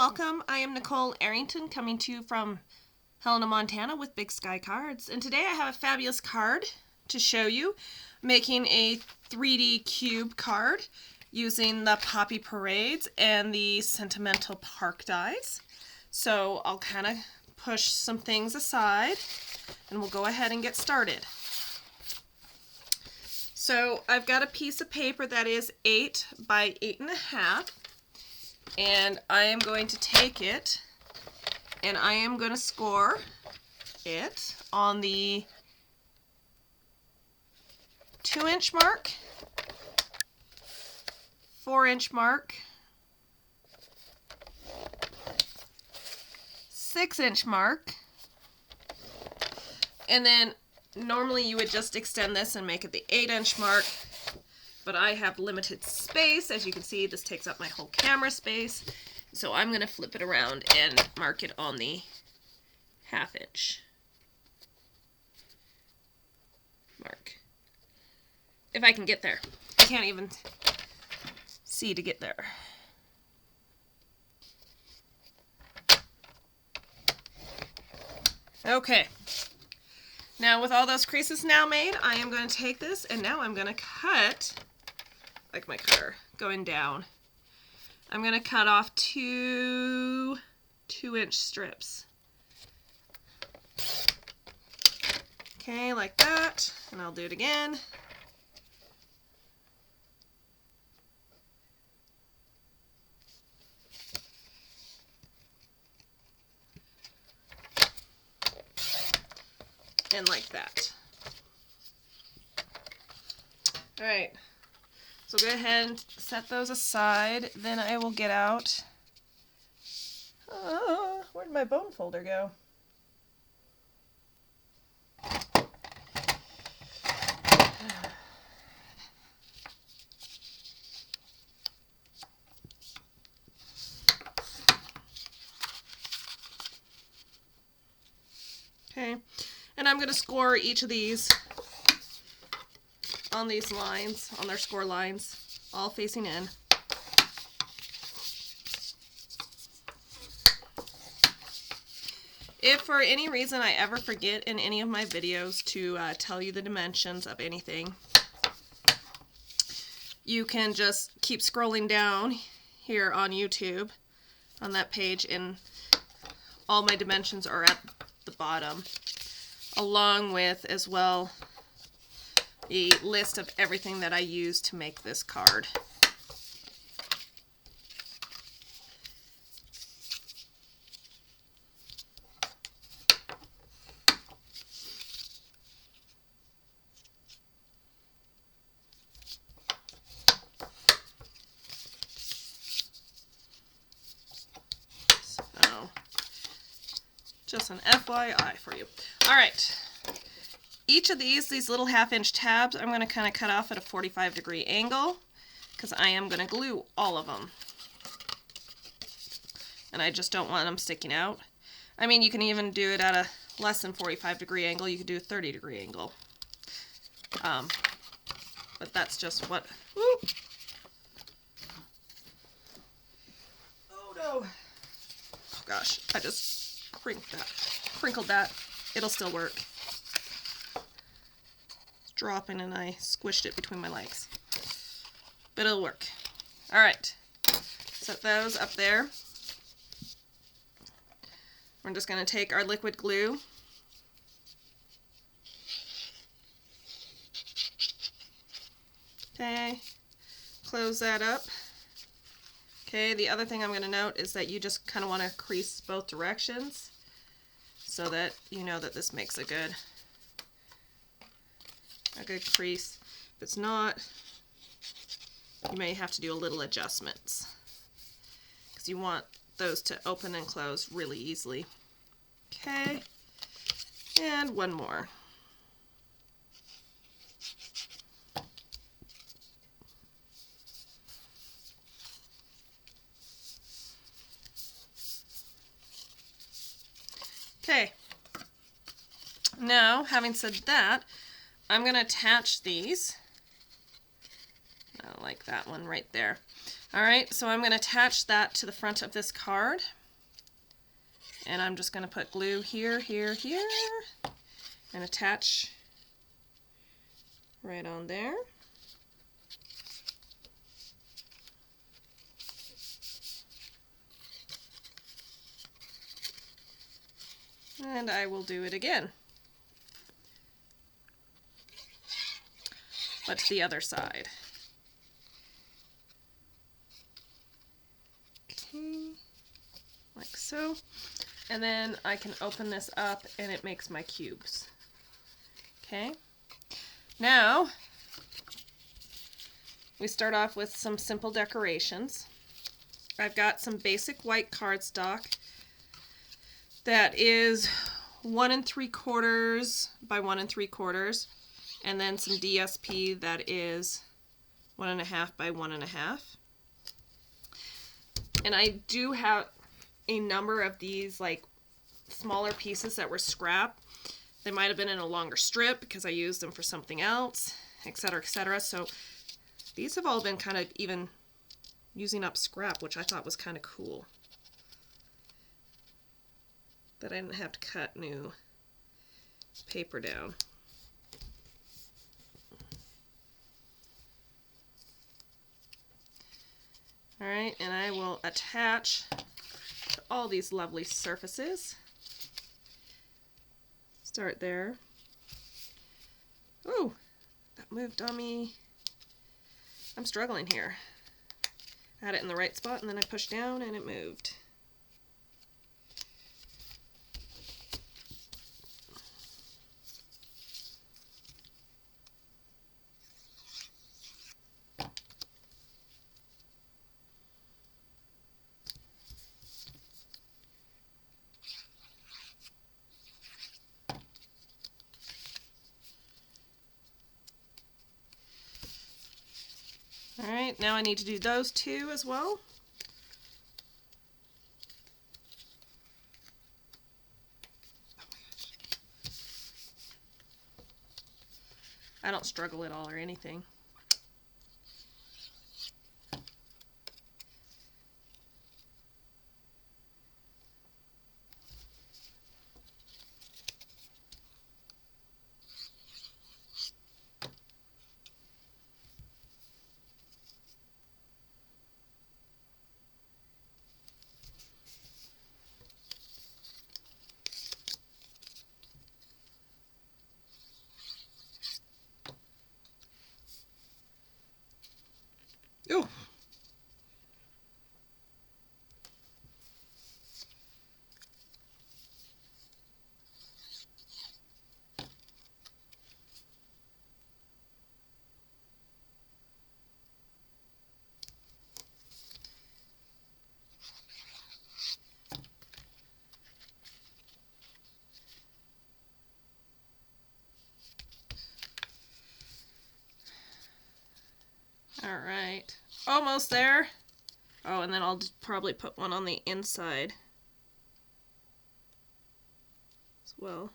welcome. I am Nicole Arrington coming to you from Helena, Montana with Big Sky Cards. And today I have a fabulous card to show you, making a 3D cube card using the Poppy Parades and the Sentimental Park dies. So I'll kind of push some things aside and we'll go ahead and get started. So I've got a piece of paper that is 8 by 8.5, and I am going to take it and I am going to score it on the 2-inch mark, 4-inch mark, 6-inch mark, and then normally you would just extend this and make it the 8-inch mark, but I have limited space. As you can see, this takes up my whole camera space, so I'm going to flip it around and mark it on the 1/2 inch mark. If I can get there. I can't even see to get there. Okay. Now with all those creases now made, I am going to take this and now I'm going to cut, like my cutter, going down. I'm going to cut off two 2-inch strips. Okay, like that, and I'll do it again. And like that. Alright, so go ahead and set those aside. Then I will get out. Where'd my bone folder go? Okay. And I'm going to score each of these on these lines, on their score lines, all facing in. If for any reason I ever forget in any of my videos to tell you the dimensions of anything, you can just keep scrolling down here on YouTube on that page, and all my dimensions are at the bottom, along with as well the list of everything that I use to make this card. So, just an FYI for you. All right. Each of these little 1/2-inch tabs, I'm going to kind of cut off at a 45-degree angle because I am going to glue all of them. And I just don't want them sticking out. I mean, you can even do it at a less than 45-degree angle. You could do a 30-degree angle. But that's just what... Whoop. Oh no! Oh gosh, I just crinkled that. It'll still work. Dropping and I squished it between my legs, but it'll work. All right, set those up there. We're just going to take our liquid glue, okay, close that up. Okay, the other thing I'm going to note is that you just kind of want to crease both directions so that you know that this makes a good crease. If it's not, you may have to do a little adjustments because you want those to open and close really easily. Okay, and one more. Okay, now having said that, I'm going to attach these. I like that one right there. Alright, so I'm going to attach that to the front of this card. And I'm just going to put glue here, here, here, and attach right on there. And I will do it again. But to the other side. Okay, like so. And then I can open this up and it makes my cubes. Okay. Now, we start off with some simple decorations. I've got some basic white cardstock that is 1 3/4 by 1 3/4, and then some DSP that is 1 1/2 by 1 1/2. And I do have a number of these like smaller pieces that were scrap. They might have been in a longer strip because I used them for something else, etc., etc. So these have all been kind of even using up scrap, which I thought was kind of cool. That I didn't have to cut new paper down. Alright, and I will attach to all these lovely surfaces. Start there. Oh, that moved on me. I'm struggling here. I had it in the right spot and then I pushed down and it moved. Alright, now I need to do those two as well. I don't struggle at all or anything. Ooh. Alright, almost there. Oh, and then I'll probably put one on the inside as well.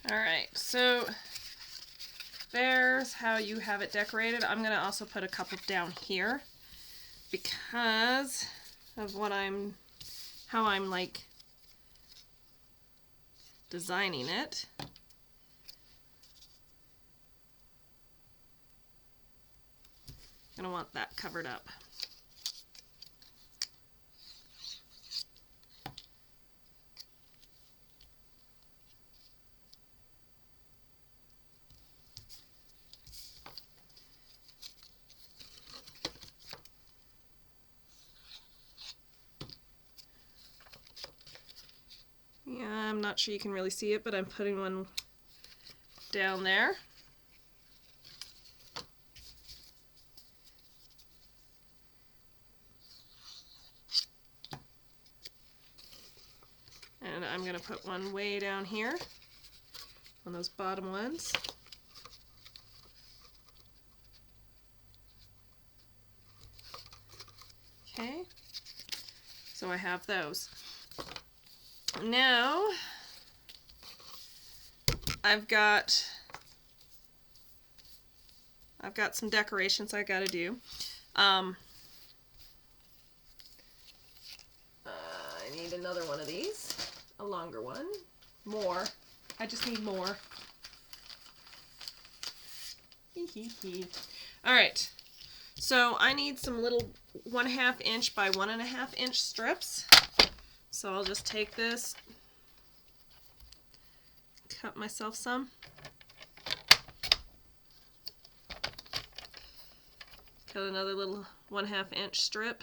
Alright, so there's how you have it decorated. I'm going to also put a couple down here because of how I'm like designing it. I'm going to want that covered up. Yeah, I'm not sure you can really see it, but I'm putting one down there. And I'm going to put one way down here on those bottom ones. Okay, so I have those. Now I've got some decorations I got to do. I need another one of these, a longer one. More. I just need more. All right. So I need some little 1/2 inch by 1.5 inch strips. So I'll just take this, cut myself some. Cut another little 1/2 inch strip.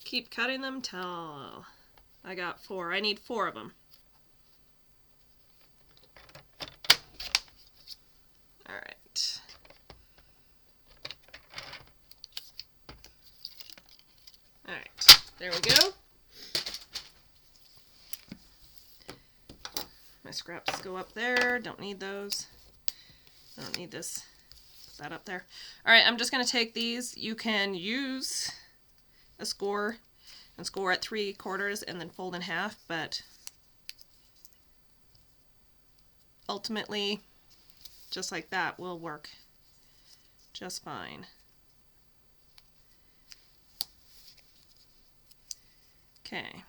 Keep cutting them till I got 4. I need 4 of them. All right. All right, there we go. My scraps go up there. Don't need those. I don't need this. Put that up there. All right, I'm just going to take these. You can use a score and score at 3/4 and then fold in half, but ultimately just like that will work just fine. Okay,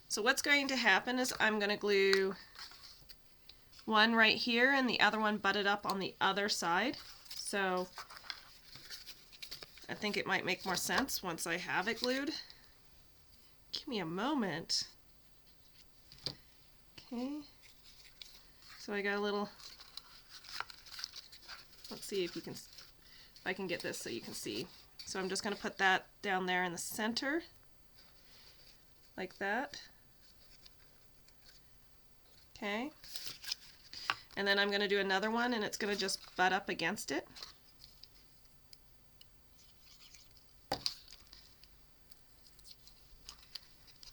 so what's going to happen is I'm going to glue one right here and the other one butted up on the other side. So I think it might make more sense once I have it glued. Give me a moment. Okay. So I got a little, let's see if I can get this so you can see. So I'm just going to put that down there in the center, like that. Okay. And then I'm going to do another one and it's going to just butt up against it.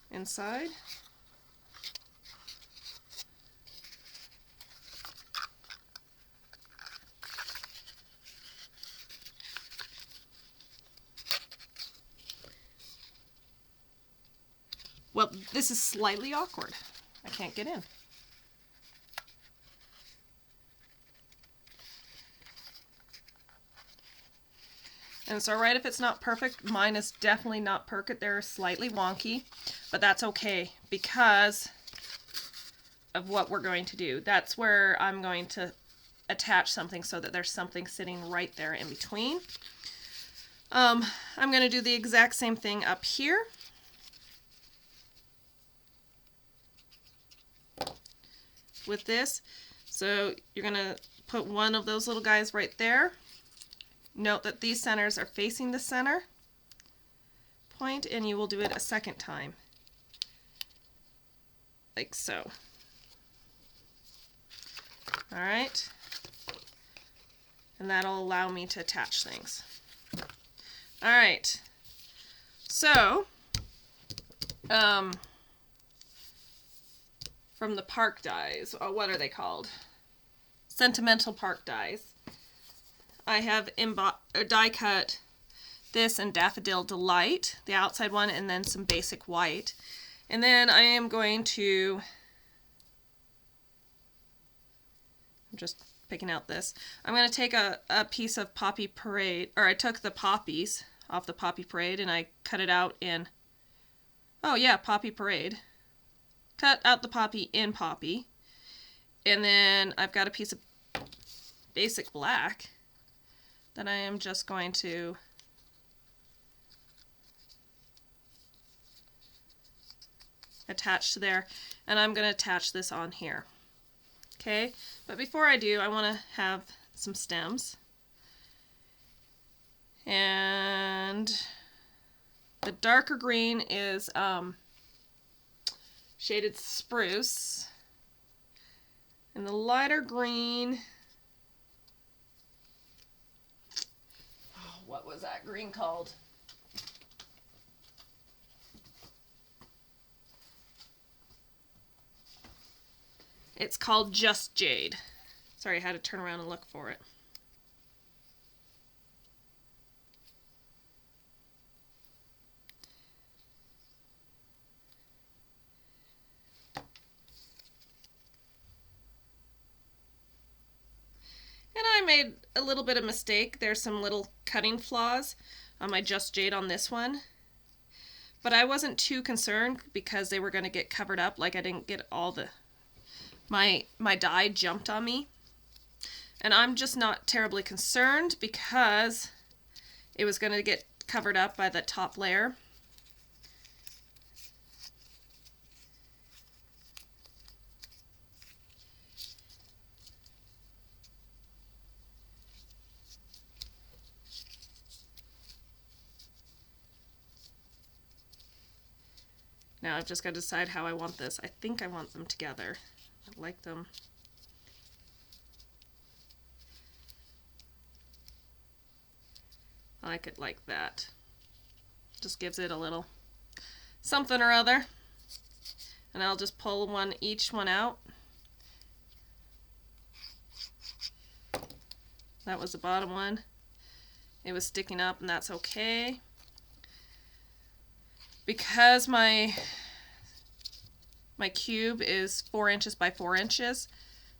Inside. Well, this is slightly awkward. I can't get in. And it's alright if it's not perfect. Mine is definitely not perfect. They're slightly wonky, but that's okay because of what we're going to do. That's where I'm going to attach something so that there's something sitting right there in between. I'm going to do the exact same thing up here. With this. So you're going to put one of those little guys right there. Note that these centers are facing the center point, and you will do it a second time, like so. All right, and that'll allow me to attach things. All right, so from the park dies, what are they called? Sentimental park dies. I have die cut this and Daffodil Delight, the outside one, and then some basic white. And then I am going to, I'm just picking out this. I'm going to take a piece of Poppy Parade, or I took the poppies off the Poppy Parade and I cut it out in, oh yeah, Poppy Parade. Cut out the poppy in Poppy. And then I've got a piece of basic black that I am just going to attach to there, and I'm going to attach this on here. Okay, but before I do, I want to have some stems, and the darker green is shaded spruce, and the lighter green. Oh, what was that green called? It's called Just Jade. Sorry, I had to turn around and look for it. And I made a little bit of mistake. There's some little cutting flaws on my Just Jade on this one. But I wasn't too concerned because they were going to get covered up. Like I didn't get all the... My die jumped on me. And I'm just not terribly concerned because it was going to get covered up by the top layer. Now I've just got to decide how I want this. I think I want them together. I like them. I like it like that. Just gives it a little something or other. And I'll just pull each one out. That was the bottom one. It was sticking up, and that's okay. Because my cube is 4 inches by 4 inches,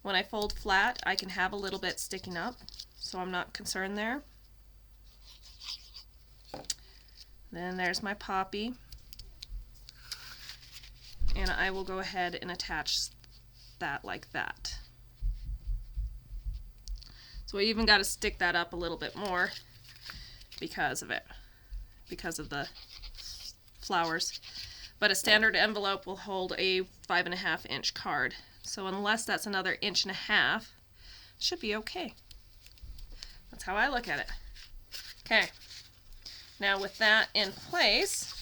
when I fold flat, I can have a little bit sticking up, so I'm not concerned there. Then there's my poppy. And I will go ahead and attach that like that. So I even got to stick that up a little bit more because of it, because of the flowers. But a standard envelope will hold a 5.5 inch card. So unless that's another 1.5 inches, it should be okay. That's how I look at it. Okay. Now with that in place,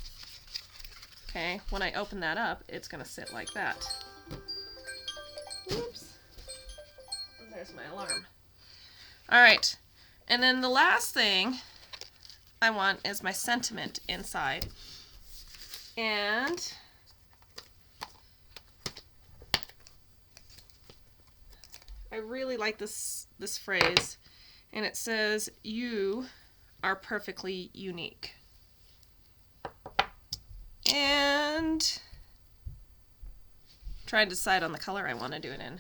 okay, when I open that up, it's going to sit like that. Oops. And there's my alarm. Alright, and then the last thing I want is my sentiment inside. And I really like this phrase, and it says, "You are perfectly unique." And I'm trying to decide on the color I want to do it in.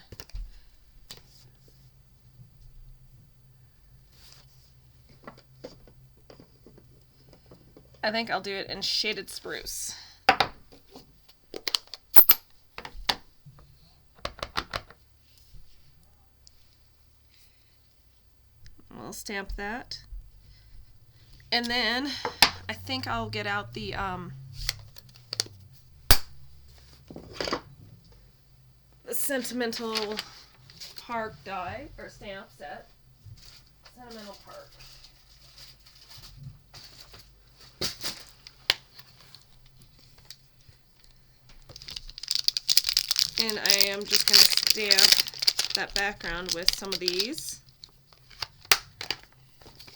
I think I'll do it in shaded spruce. We'll stamp that. And then I think I'll get out the Sentimental Park die, or stamp set. Sentimental Park. And I am just going to stamp that background with some of these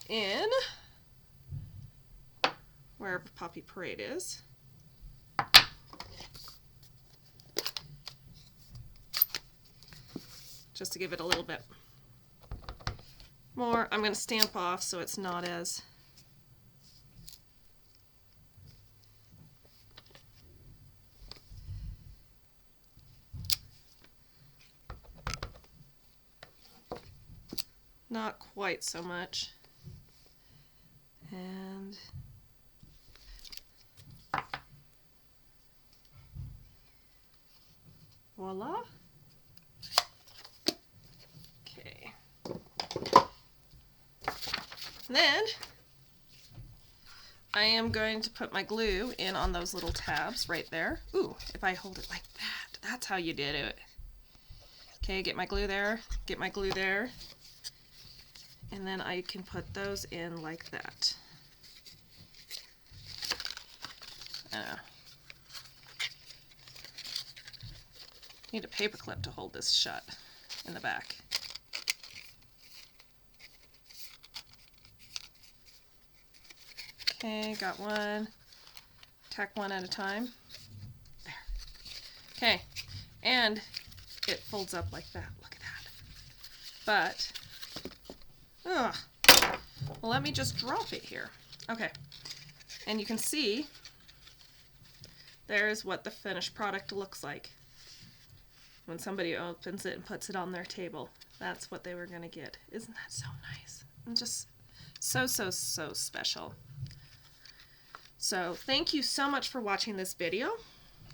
in wherever Poppy Parade is. Just to give it a little bit more. I'm going to stamp off so it's not as not quite so much. And voila. Okay. Then I am going to put my glue in on those little tabs right there. Ooh, if I hold it like that, that's how you did it. Okay, get my glue there, get my glue there. And then I can put those in like that. Need a paper clip to hold this shut in the back. Okay, got one. Tack one at a time. There. Okay, and it folds up like that. Look at that. But, well, let me just drop it here. Okay, and you can see there's what the finished product looks like when somebody opens it and puts it on their table. That's what they were going to get. Isn't that so nice? And just so, so, so special. So thank you so much for watching this video.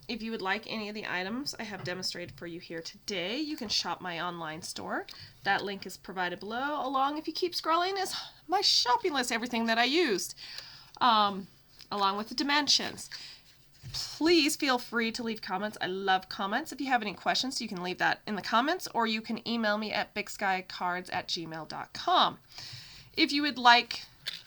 If you would like any of the items I have demonstrated for you here today, you can shop my online store. That link is provided below. Along, if you keep scrolling, is my shopping list, everything that I used, along with the dimensions. Please feel free to leave comments. I love comments. If you have any questions, you can leave that in the comments, or you can email me at bigskycards@gmail.com. If you would like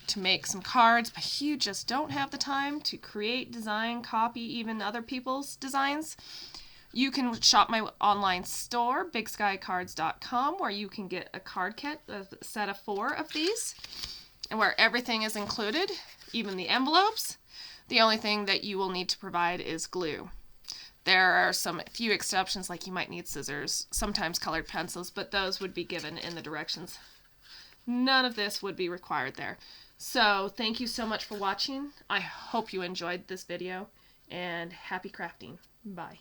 to make some cards, but you just don't have the time to create, design, copy even other people's designs, you can shop my online store, bigskycards.com, where you can get a card kit, a set of 4 of these, and where everything is included, even the envelopes. The only thing that you will need to provide is glue. There are some few exceptions, like you might need scissors, sometimes colored pencils, but those would be given in the directions. None of this would be required there. So thank you so much for watching. I hope you enjoyed this video, and happy crafting. Bye.